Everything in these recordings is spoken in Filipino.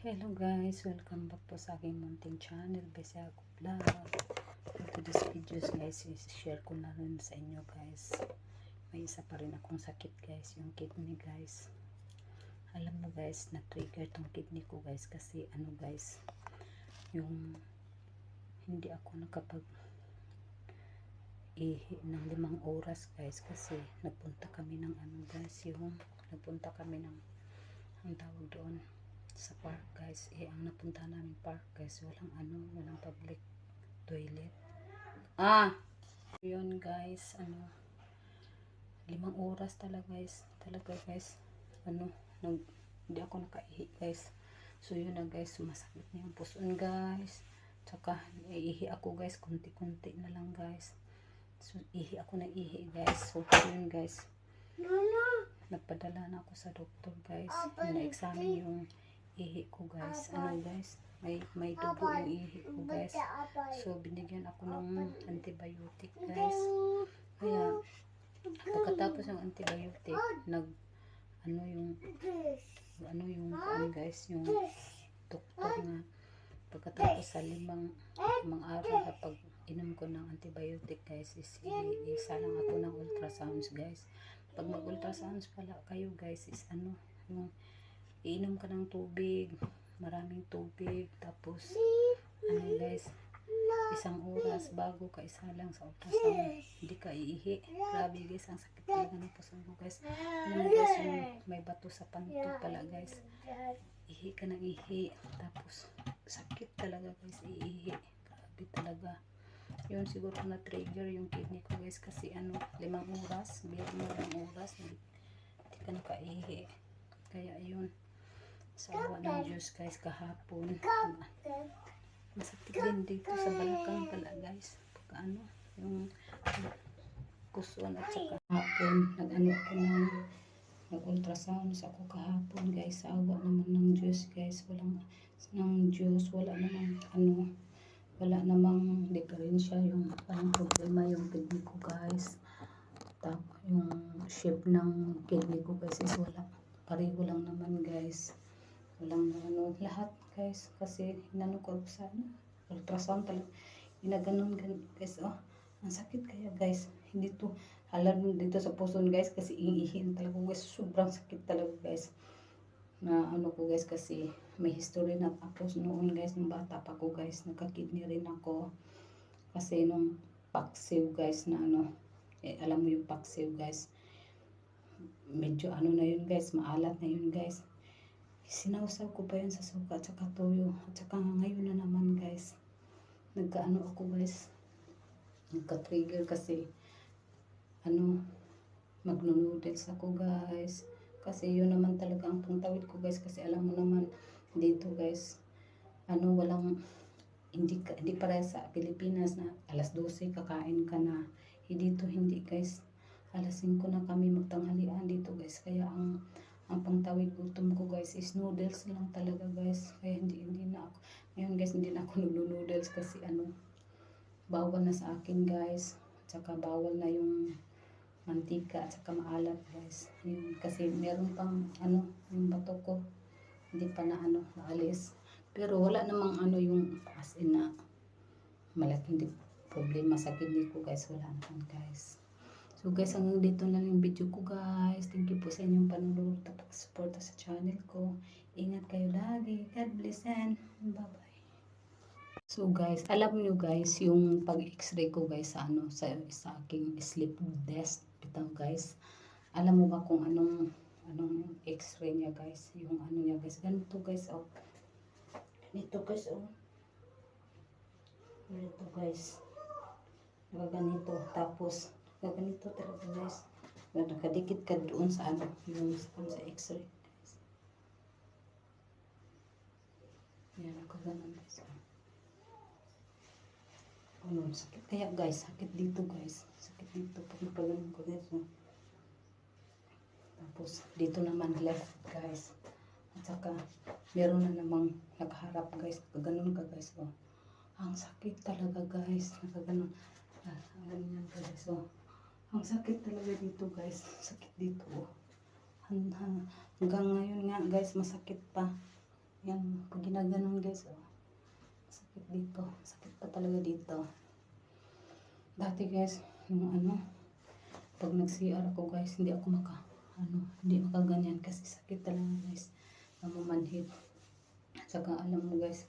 Hello guys, welcome back po sa aking munting channel, Besiago Vlog. For today's videos guys, share ko na rin sa inyo guys. May isa pa rin akong sakit guys, yung kidney guys. Alam mo guys, na-trigger tong kidney ko guys kasi ano guys, yung hindi ako nakapag ihi ng 5 oras guys kasi nagpunta kami ng ano guys, yung nagpunta kami ng ang tawag doon sa park guys, ang napunta namin park guys, walang public toilet. Yun guys, 5 oras talaga guys, hindi ako nakaihi guys. So yun na guys, sumasakit na yung puson guys, tsaka ihi ako guys, kunti-kunti na lang guys. So ihi ako na ihi guys. So yun guys, nagpadala na ako sa doktor guys, na-examine yung ihi ko guys. Guys, may dugo yung ihi ko guys. So binigyan ako ng antibiotic guys. Kaya pagkatapos ng antibiotic, yung guys, yung doktor na pagkatapos sa limang araw kapag inom ko ng antibiotic guys, isa lang ako ng ultrasounds guys. Pag mag-ultrasounds pala kayo guys, yung iinom ka ng tubig, maraming tubig, tapos guys, 1 oras bago ka isa lang sa ultrasound, hindi ka iihi. Grabe guys, ang sakit talaga ng puso ko guys. Guys, yung may bato sa panto pala guys, ihi ka ng ihi, tapos sakit talaga guys, iihi. Grabe talaga. Yun, siguro na trigger yung kidney ko guys kasi 5 oras, biyar mo 5 oras, hindi ka nakaihi. Kaya yun, sa awa ng Diyos guys, kahapon masakit din dito sa balakang pala guys, pagka yung kuson, at saka kahapon nag-ultrasound ako kahapon guys. Sa awa naman ng Diyos guys, wala namang diferensya yung problema yung kidney ko guys. Tapos yung shape ng kidney ko guys is pareho lang naman guys. Walang lahat guys, kasi ko sa ultrasound talaga, ginaganon guys. Ang sakit kaya guys, hindi to halang dito sa puson guys, kasi iihin talaga guys, sobrang sakit talaga guys. Na ko guys, kasi may history na ako noon guys, nung bata pa ko guys, nagka-kidney rin ako. Kasi nung paksiw guys na alam mo yung paksiw guys, medyo na yun guys, maalat na yun guys. Sinawsaw ko pa yun sa suka at saka toyo. At saka ngayon na naman guys, ako guys, nagka-trigger kasi magno-noodles ako guys. Kasi yun naman talaga ang pangtawid ko guys, kasi alam mo naman dito guys, hindi para sa Pilipinas na alas 12 kakain ka na. Dito hindi guys, alas 5 na kami magtanghalian dito guys. Kaya ang pangtawid gutom ko guys is noodles lang talaga guys. Kaya hindi na ako ngayon guys, hindi na ako nagno-noodles kasi bawal na sa akin guys. At saka bawal na yung mantika at saka maalat guys. Kasi meron pang yung bato ko hindi pa na naalis. Pero wala namang yung as in na malaking problema sa kidney ko guys, wala naman guys. So guys, hanggang dito na lang yung video ko guys. Thank you po sa inyong panunod at pag-suporta sa channel ko. Ingat kayo lagi. God bless and bye-bye. So guys, alam niyo guys, yung pag-x-ray ko guys sa aking sleep desk bitaw guys. Alam mo ba kung anong x-ray niya guys? Yung niya guys, ganito guys, ganito guys, ganito guys. Ganito, tapos ganito talaga guys. Nakadikit ka doon sa yung sa x-ray guys. Yan, nakaganon guys. Sakit kaya guys, sakit dito guys. Sakit dito pag napaganon ko guys. Tapos dito naman left guys. At saka meron na namang nakaharap guys. Nakaganon ka guys. Ang sakit talaga guys. Nakaganon. Ganyan ka guys. Ang sakit talaga dito guys. Sakit dito. Hanggang ngayon nga guys, masakit pa. Yan, pag ginaganon guys, oh. Sakit dito. Sakit pa talaga dito. Dati guys, yung pag nag-CR ako guys, hindi hindi makaganyan kasi sakit talaga guys. Namamanhid. Saka alam mo guys,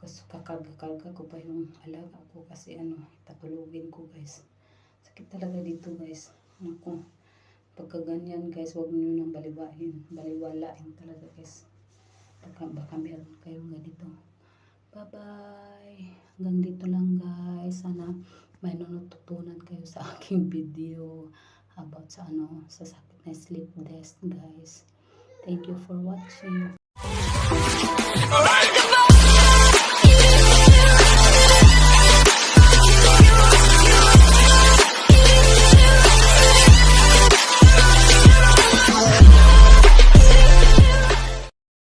kasi kakarga-karga ko pa yung alaga ko kasi tatulugin ko guys. Sakit talaga dito guys. Naku, pagka ganyan guys, huwag nyo nang baliwalain talaga guys. Baka meron kayong ganito. Bye-bye. Hanggang dito lang guys. Sana may natutunan kayo sa aking video about sa sakit na sleep desk guys. Thank you for watching.